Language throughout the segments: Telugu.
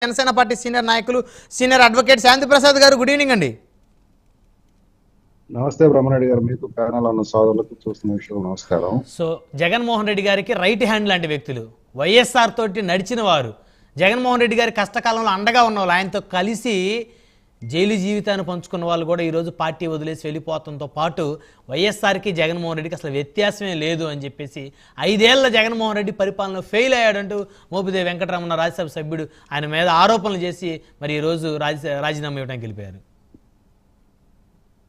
జనసేన పార్టీ సీనియర్ నాయకులు సీనియర్ అడ్వకేట్ శాంతి ప్రసాద్ గారు గుడ్ ఈవినింగ్ అండి. నమస్తే బ్రహ్మరెడ్డి గారు, మీకు ప్యానల్ ఉన్న సోదరులకు చూస్తున్న విషయం నమస్కారం. సో జగన్మోహన్ రెడ్డి గారికి రైట్ హ్యాండ్ లాంటి వ్యక్తులు, వైఎస్ఆర్ తోటి నడిచిన వారు, జగన్మోహన్ రెడ్డి గారి కష్టకాలంలో అండగా ఉన్న వాళ్ళు, ఆయనతో కలిసి జైలు జీవితాన్ని పంచుకున్న వాళ్ళు కూడా ఈరోజు పార్టీ వదిలేసి వెళ్ళిపోవడంతో పాటు వైఎస్ఆర్కి జగన్మోహన్ రెడ్డికి అసలు వ్యత్యాసమే లేదు అని చెప్పేసి 5 ఏళ్ల జగన్మోహన్ రెడ్డి పరిపాలన ఫెయిల్ అయ్యాడంటూ మోపిదేవి వెంకటరమణ రాజ్యసభ సభ్యుడు ఆయన మీద ఆరోపణలు చేసి మరి ఈరోజు రాజీనామా ఇవ్వడానికి వెళ్ళిపోయారు.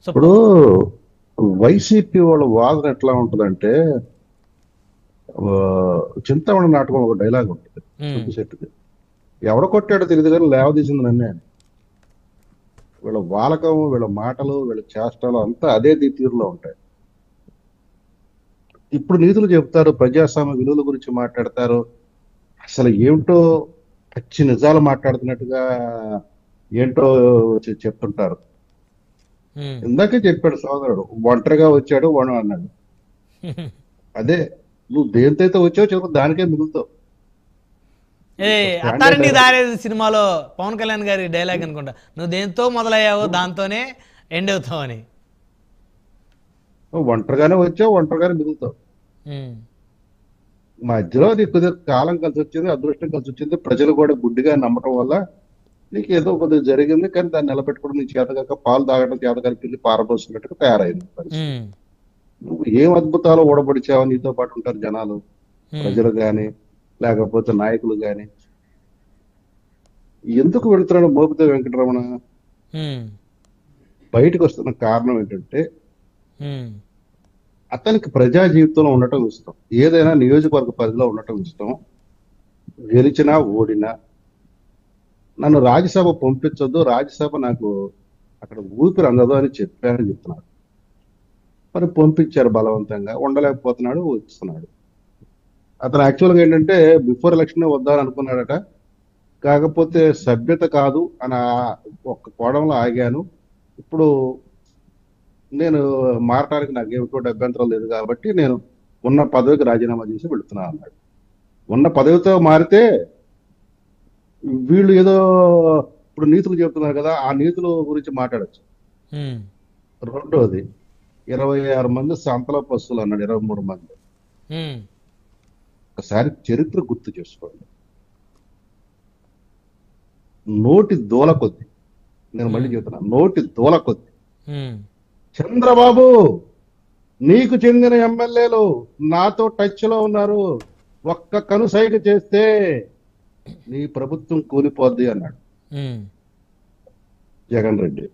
సో ఇప్పుడు వైసీపీ వాళ్ళ వాదన ఎట్లా ఉంటుందంటే, చింతామణి నాటకం ఒక డైలాగ్ ఉంటుంది సుబ్బిశెట్టిది. ఎవడ కొట్టాడో తెలియదు కానీ లేవదీసింది నన్నే అని. వీళ్ళ వాలకం, వీళ్ళ మాటలు, వీళ్ళ చేష్టలు అంతా అదే తీరులో ఉంటాయి. ఇప్పుడు నీతులు చెప్తారు, ప్రజాస్వామ్య విలువల గురించి మాట్లాడతారు, అసలు ఏమిటో పచ్చి నిజాలు మాట్లాడుతున్నట్టుగా ఏంటో చెప్తుంటారు. ఇందాకే చెప్పాడు సోదరుడు, ఒంటరిగా వచ్చాడు వణం అన్నాడు. అదే నువ్వు దేంతో అయితే వచ్చావు చెప్పు, దానికే మిగులుతావు. అత్తారింటికి దారేది సినిమాలో పవన్ కళ్యాణ్ గారి డైలాగ్ అనుకుంటా, నువ్వు దేంతో మొదలయ్యావో దాంతోనే ఎండ్ అవుతావు అని. ఒంటరిగానే వచ్చావు, ఒంటరిగానే మిగులుతావు. మధ్యలో నీకు కొద్దిగా కాలం కలిసి వచ్చింది, అదృష్టం కలిసి వచ్చింది, ప్రజలు కూడా గుడ్డిగా నమ్మటం వల్ల నీకు ఏదో కొద్దిగా జరిగింది. కానీ దాన్ని నిలబెట్టుకోవడం నీ చేతగాక, పాలు తాగడం చేతగాక పిల్లి పారబోసినట్టుగా తయారైంది. నువ్వు ఏం అద్భుతాలు ఓడబడిచావో, నీతో పాటు ఉంటారు జనాలు, ప్రజలు గాని లేకపోతే నాయకులు గాని. ఎందుకు వెళుతున్నాడు మోపిదేవి వెంకటరమణ? బయటకు వస్తున్న కారణం ఏంటంటే, అతనికి ప్రజా జీవితంలో ఉండటం ఇష్టం, ఏదైనా నియోజకవర్గ పరిధిలో ఉండటం ఇష్టం. గెలిచినా ఓడినా నన్ను రాజ్యసభ పంపించొద్దు, రాజ్యసభ నాకు అక్కడ ఊపిరి అందదు అని చెప్పానని చెప్తున్నాడు. మరి పంపించారు బలవంతంగా, ఉండలేకపోతున్నాడు, వస్తున్నాడు. అతను యాక్చువల్గా ఏంటంటే బిఫోర్ ఎలక్షన్ వద్దాని అనుకున్నాడట. కాకపోతే సభ్యత కాదు అని ఒక్క కోణంలో ఆగాను, ఇప్పుడు నేను మారటానికి నాకు ఏమిటో అభ్యంతరం లేదు కాబట్టి నేను ఉన్న పదవికి రాజీనామా చేసి వెళుతున్నా అన్నాడు. ఉన్న పదవితో మారితే వీళ్ళు ఏదో ఇప్పుడు నీతులు చెప్తున్నారు కదా, ఆ నీతుల గురించి మాట్లాడచ్చు. రెండోది 26 మంది సంతలో పశువులు అన్నాడు, 23 మంది. ఒకసారి చరిత్ర గుర్తు చేసుకోండి. నోటి దూల కొద్ది, నేను మళ్ళీ చెబుతున్నా, నోటి దూల కొద్ది చంద్రబాబు నీకు చెందిన ఎమ్మెల్యేలు నాతో టచ్ లో ఉన్నారు, ఒక్క కనుసైగ చేస్తే నీ ప్రభుత్వం కూలిపోద్ది అన్నాడు జగన్ రెడ్డి.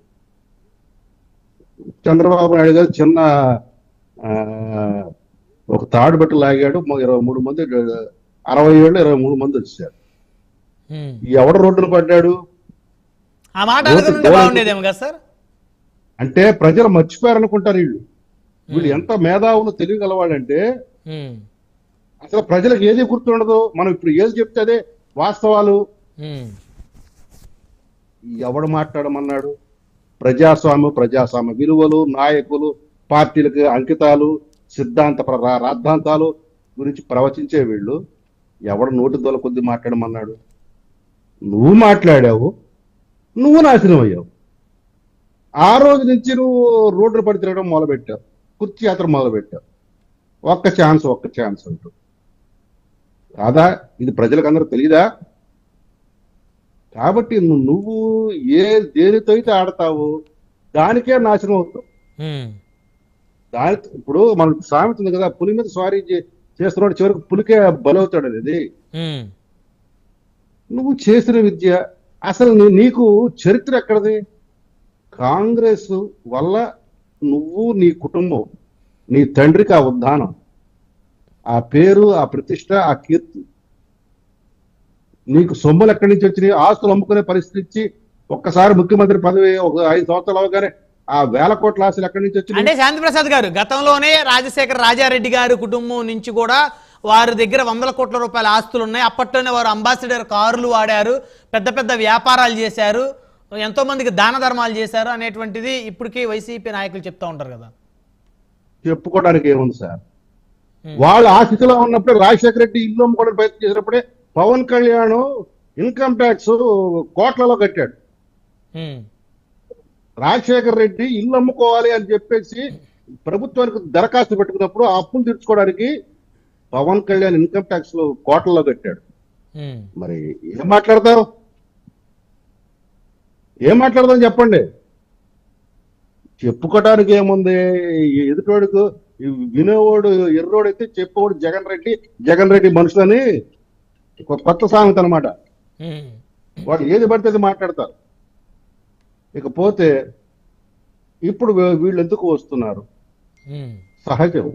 చంద్రబాబు నాయుడు గారు చిన్న ఒక తాడు బట్టి లాగాడు, 23 మంది, 60 ఏళ్ళు 23 మంది వచ్చారు. ఎవడ రోడ్డును పడ్డాడు అంటే ప్రజలు మర్చిపోయారనుకుంటారు. వీళ్ళు ఎంత మేధావులు తెలియగలవాడంటే అసలు ప్రజలకు ఏది గుర్తుండదు. మనం ఇప్పుడు ఏది చెప్తే అదే వాస్తవాలు. ఎవడు మాట్లాడమన్నాడు? ప్రజాస్వామ్య విలువలు, నాయకులు, పార్టీలకు అంకితాలు, రాద్ధాంతాలు గురించి ప్రవచించే వీళ్ళు ఎవడు నోటి దొల కొద్ది మాట్లాడమన్నాడు? నువ్వు మాట్లాడావు, నువ్వు నాశనం అయ్యావు. ఆ రోజు నుంచి నువ్వు రోడ్లు పడి తిరగడం మొదలుపెట్టావు, కుర్చీ యాత్ర మొదలుపెట్టావు. ఒక్క ఛాన్స్ అంటూ. కాదా? ఇది ప్రజలకు అందరూ తెలియదా? కాబట్టి నువ్వు దేనితో అయితే ఆడతావు దానికే నాశనం అవుతావు. ఇప్పుడు మనకు సామెత ఉంది కదా, పులి మీద స్వారీ చేస్తున్నాడు చివరికి పులికే బలవుతాడు అనేది. నువ్వు చేసిన విద్య అసలు నీకు చరిత్ర ఎక్కడది? కాంగ్రెస్ వల్ల నువ్వు, నీ కుటుంబం, నీ తండ్రికి ఆ ఉద్దానం, ఆ పేరు, ఆ ప్రతిష్ట, ఆ కీర్తి, నీకు సొమ్ములు ఎక్కడి నుంచి వచ్చినాయి? ఆస్తులు అమ్ముకునే పరిస్థితి ఇచ్చి ఒక్కసారి ముఖ్యమంత్రి పదవి ఒక 5 సంవత్సరాలు అవగానే ఆ వేల కోట్ల ఆస్తులు ఎక్కడి నుంచి వచ్చినాయి? అంటే శాంతి ప్రసాద్ గారు గతంలోనే రాజశేఖర రాజారెడ్డి గారి కుటుంబం నుంచి కూడా వారి దగ్గర 100 కోట్ల రూపాయల ఆస్తులు ఉన్నాయి. అప్పట్లోనే వారు అంబాసిడర్ కార్లు వాడారు, పెద్ద పెద్ద వ్యాపారాలు చేశారు, ఎంతో మందికి దాన ధర్మాలు చేశారు అనేటువంటిది ఇప్పటికీ వైసీపీ నాయకులు చెప్తా ఉంటారు కదా. చెప్పుకోవడానికి ఏముంది సార్? వాళ్ళు ఆ స్థితిలో ఉన్నప్పుడే రాజశేఖర రెడ్డి ఇల్లు అమ్ముకోవడానికి ప్రయత్నం చేసినప్పుడే పవన్ కళ్యాణ్ ఇన్కమ్ ట్యాక్స్ కోట్లలో కట్టాడు. ఉమ్, రాజశేఖర్ రెడ్డి ఇల్లు అమ్ముకోవాలి అని చెప్పేసి ప్రభుత్వానికి దరఖాస్తు పెట్టుకున్నప్పుడు ఆ అప్పులు తీర్చుకోవడానికి పవన్ కళ్యాణ్ ఇన్కమ్ ట్యాక్స్ కోట్లలో కట్టాడు. ఉమ్, మరి ఏం మాట్లాడతావు? ఏం మాట్లాడదాం చెప్పండి. చెప్పుకోవడానికి ఏముంది? ఎదుటోడుకు వినేవాడు ఎర్రోడైతే చెప్పేవాడు జగన్ రెడ్డి మనుషులని ఒక కొత్త సామెత అనమాట. ఉమ్, వాడు ఏది పడితే అది మాట్లాడతారు. ఇకపోతే ఇప్పుడు వీళ్ళు ఎందుకు వస్తున్నారు? ఉమ్, సహజం.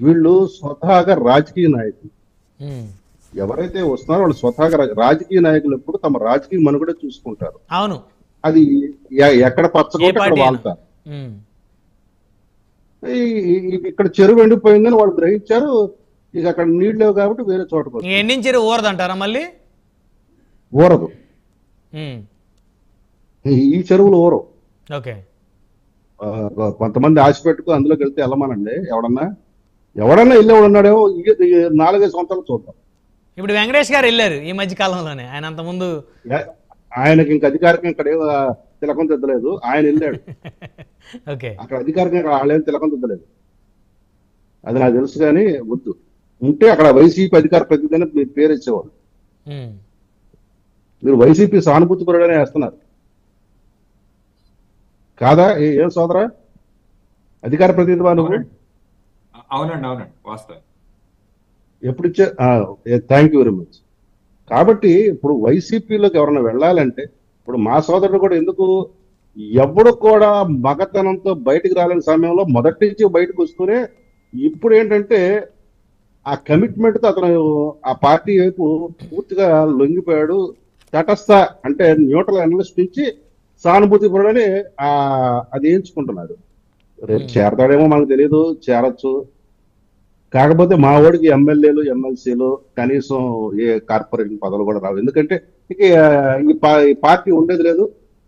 వీళ్ళు స్వతహాగా రాజకీయ నాయకులు. ఉమ్. ఎవరైతే వస్తున్నారో వాళ్ళు స్వతహాగా రాజకీయ నాయకులు ఎప్పుడు తమ రాజకీయ మనుగడ చూసుకుంటారు. అవును. అది ఎక్కడ పచ్చగొట్టి అక్కడ పార్టీ అయినా. వాళ్తారు. ఉమ్, ఇక్కడ చెరువు ఎండిపోయిందని వాళ్ళు గ్రహించారు. ఇక అక్కడ నీళ్ళు లేవు కాబట్టి వేరే చోటకు ఇంక ఎండించేరు ఊరదంటారా మళ్ళీ? ఊరదు. ఉమ్, ఈ చెరువులు ఊరవు. ఓకే. కొంతమంది ఆశ పెట్టుకు అందులోకి వెళ్తే వెళ్ళమానండి. ఎవడన్నా ఇల్లు ఉన్నాడేమో 4-5 సంవత్సరాలు చూద్దాం. ఇప్పుడు వెంకటేష్ గారు వెళ్ళారు ఈ మధ్య కాలంలోనే. ఆయన అంత ముందు ఆయనకి ఇంక అధికారికంగా ఇక్కడ తిలకం తిద్దలేదు. ఆయన వెళ్ళాడు. ఓకే. అక్కడ అధికారికంగా వాళ్ళేం తిలకం తిద్దలేదు. అది నాకు తెలుసు. కానీ వద్దు. ఉంటే అక్కడ వైసీపీ అధికార ప్రతినిధి మీరు పేరు ఇచ్చేవాడు. ఉమ్, మీరు వైసీపీ సానుభూతి పరుడనే వేస్తున్నారు కాదా? ఏం సోదరా, అధికార ప్రతినిధి నువ్వు? అవునండి, అవునండి, వాస్తవం. ఎప్పుడు ఇచ్చే? Thank you very much. కాబట్టి ఇప్పుడు వైసీపీలోకి ఎవరైనా వెళ్ళాలంటే ఇప్పుడు మా సోదరుడు కూడా ఎందుకు ఎవడు కూడా మగతనంతో బయటికి రాలేని సమయంలో మొదటి నుంచి బయటకు వస్తూనే ఇప్పుడు ఏంటంటే ఆ కమిట్మెంట్ తో అతను ఆ పార్టీ వైపు పూర్తిగా లొంగిపోయాడు. తటస్థ అంటే న్యూట్రల్ అనలిస్ట్ నుంచి సానుభూతి పరుడని అది ఎంచుకుంటున్నాడు. రేపు చేరతాడేమో మనకు తెలియదు, చేరొచ్చు. కాకపోతే మా వాడికి ఎమ్మెల్యేలు ఎమ్మెల్సీలు కనీసం ఏ కార్పొరేషన్ పదవులు కూడా రావు. ఎందుకంటే ఇక ఈ పార్టీ ఉండేది లేదు.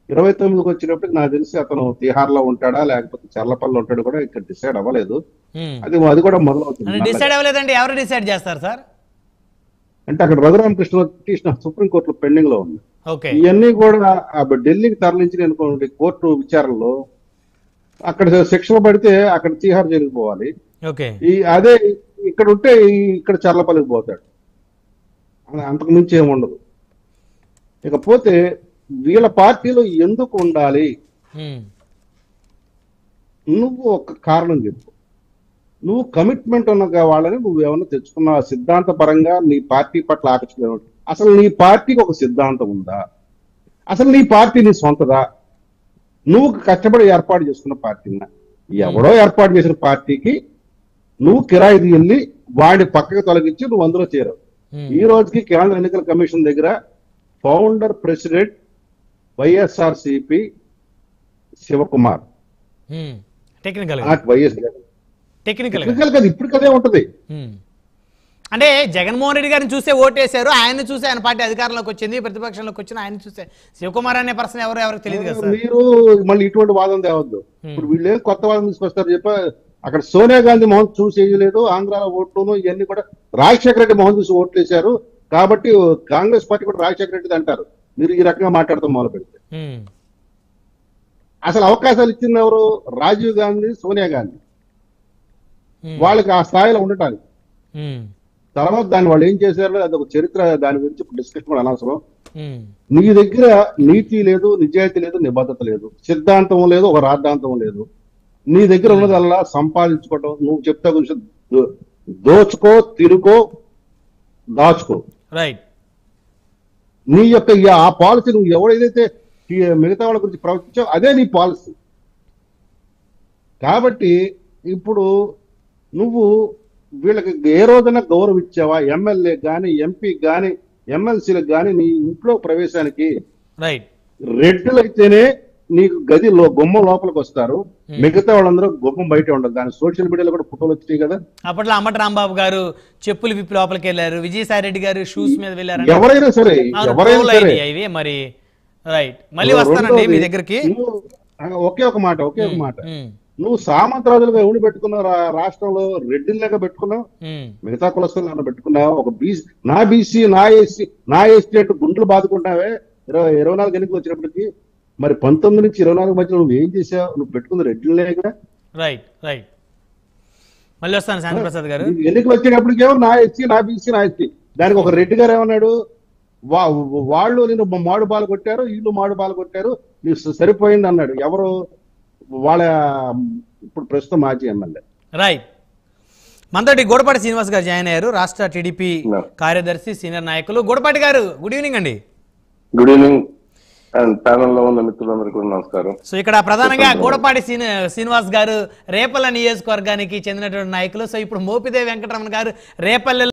29కి వచ్చినప్పటికి నాకు తెలిసి అతను తిహార్ లో ఉంటాడా లేకపోతే చర్లపల్లి ఉంటాడు కూడా ఇక్కడ డిసైడ్ అవ్వలేదు. అది కూడా మొదలవుతుంది. డిసైడ్ అవ్వలేదండి. ఎవరు డిసైడ్ చేస్తారు సార్? అంటే అక్కడ రఘురామకృష్ణ పిటిషన్ సుప్రీంకోర్టులో పెండింగ్ లో ఉంది. ఓకే. ఇవన్నీ కూడా ఢిల్లీకి తరలించి అనుకోండి కోర్టు విచారణలో అక్కడ శిక్షణ పడితే అక్కడ తిహార్ జైలుకి పోవాలి. ఓకే. అదే ఇక్కడ ఉంటే ఇక్కడ చర్లపల్లికి పోతాడు. అంతకు మించి ఏముండదు. ఇకపోతే వీళ్ళ పార్టీలో ఎందుకు ఉండాలి? నువ్వు ఒక కారణం చెప్పు. నువ్వు కమిట్మెంట్ ఉన్న వాళ్ళని నువ్వు ఏమన్నా తెచ్చుకున్నావు సిద్ధాంత పరంగా నీ పార్టీ పట్ల ఆకర్షణ? అసలు నీ పార్టీకి ఒక సిద్ధాంతం ఉందా? అసలు నీ పార్టీ నీ సొంతదా? నువ్వు కష్టపడి ఏర్పాటు చేసుకున్న పార్టీనా? ఎవడో ఏర్పాటు చేసిన పార్టీకి నువ్వు కిరాయి వెళ్ళి వాడి పక్కకు తొలగించి నువ్వు అందులో చేరావు. ఈ రోజుకి కేంద్ర ఎన్నికల కమిషన్ దగ్గర founder president YSRCP Sivakumar, YS technical కదా ఇప్పుడు కదే ఉంటది. అంటే జగన్మోహన్ రెడ్డి గారిని చూసే ఓటేశారు, ఆయన చూసి ఆయన పార్టీ అధికారంలోకి వచ్చింది, ప్రతిపక్షంలోకి వచ్చిన ఆయన చూసే శివకుమార్ అనే పర్సన్ ఎవరికి తెలియదు కదా సార్. మీరు మళ్ళీ ఇటువంటి వాదం తేవద్దు. ఇప్పుడు వీళ్ళు ఏం కొత్త వాదం తీసుకొస్తారు చెప్ప? అక్కడ సోనియా గాంధీ మోహన్ చూసి వేయలేదు, ఆంధ్రాలో ఓట్లు ఇవన్నీ కూడా రాజశేఖర రెడ్డి మోహన్ చూసి ఓట్లు వేశారు కాబట్టి కాంగ్రెస్ పార్టీ కూడా రాజశేఖర రెడ్డి అంటారు. మీరు ఈ రకంగా మాట్లాడతాం మొదలు పెడితే అసలు అవకాశాలు ఇచ్చింది ఎవరు? రాజీవ్ గాంధీ, సోనియా గాంధీ. వాళ్ళకి ఆ స్థాయిలో ఉండటానికి. తర్వాత దాన్ని వాళ్ళు ఏం చేశారు అది ఒక చరిత్ర, దాని గురించి డిస్కషన్ కూడా అనవసరం. నీ దగ్గర నీతి లేదు, నిజాయితీ లేదు, నిబద్ధత లేదు, సిద్ధాంతం లేదు, ఒక రాద్ధాంతం లేదు. నీ దగ్గర ఉన్నదల్లా సంపాదించుకోవటం. నువ్వు చెప్తా గురించి దోచుకో, తిరుకో, దాచుకో. రైట్. నీ యొక్క ఆ పాలసీ నువ్వు ఎవడైతే మిగతా వాళ్ళ గురించి ప్రవర్తించావు అదే నీ పాలసీ. కాబట్టి ఇప్పుడు నువ్వు వీళ్ళకి ఏ రోజున గౌరవం ఇచ్చావా? ఎమ్మెల్యే గాని, ఎంపీ గాని, ఎమ్మెల్సీలకు గాని నీ ఇంట్లో ప్రవేశానికి రెడ్లు అయితేనే నీకు గదిలో గుమ్మం లోపలికి వస్తారు, మిగతా వాళ్ళందరూ గుమ్మం బయట ఉండదు. దాని సోషల్ మీడియాలో కూడా ఫోటోలు వచ్చాయి కదా. అప్పట్లో అంబటి రాంబాబు గారు చెప్పులు విప్పి లోపలికి వెళ్ళారు, విజయసాయి రెడ్డి గారు షూస్ మీద వెళ్ళారు. ఎవరైనా సరే ఇవి మరి రైట్. మళ్ళీ వస్తానండి మీ దగ్గరికి. ఒకే ఒక మాట నువ్వు సామంతరాజులుగా ఎవడు పెట్టుకున్నావు రాష్ట్రంలో? రెడ్డిలాగా పెట్టుకున్నావు, ఉమ్, మిగతా కులస్తులను పెట్టుకున్నావు. ఒక బీసీ నా బీసీ నా ఎస్టీ అంటూ గుండెలు బాదుకుంటావే 24 ఎన్నికలు వచ్చినప్పటికీ. మరి 19 నుంచి 24 మధ్యలో నువ్వు ఏం చేసావు? నువ్వు పెట్టుకుంది రెడ్డిలేగా. Right right. మళ్ళీ వస్తాను శాంతిప్రసాద్ గారు. ఎన్నికలు వచ్చేటప్పటికేమో నా ఎస్సీ నా బీసీ నా ఎస్టీ. దానికి ఒక రెడ్డి గారు ఏమన్నాడు? వాళ్ళు నేను మాడు బాలు కొట్టారు, వీళ్ళు మాడు బాలు కొట్టారు, నీకు సరిపోయింది అన్నాడు. ఎవరు? వాళ్ళ ఇప్పుడు ప్రస్తుతం మాజీ ఎమ్మెల్యే. రైట్. మనతోటి గూడపాటి శ్రీనివాస్ గారు జాయిన్ అయ్యారు, రాష్ట్ర టీడీపీ కార్యదర్శి, సీనియర్ నాయకులు. గూడపాటి గారు, గుడ్ ఈవినింగ్ అండి. గుడ్ ఈవినింగ్ అండ్ ప్యానల్ లో ఉన్న మిత్రులందరికీ కూడా నమస్కారం. సో ఇక్కడ ప్రధానంగా గూడపాటి శ్రీనివాస్ గారు రేపల్ల నియోజకవర్గానికి చెందినటువంటి నాయకులు. సో ఇప్పుడు మోపిదేవి వెంకటరమణ గారు రేపల్లె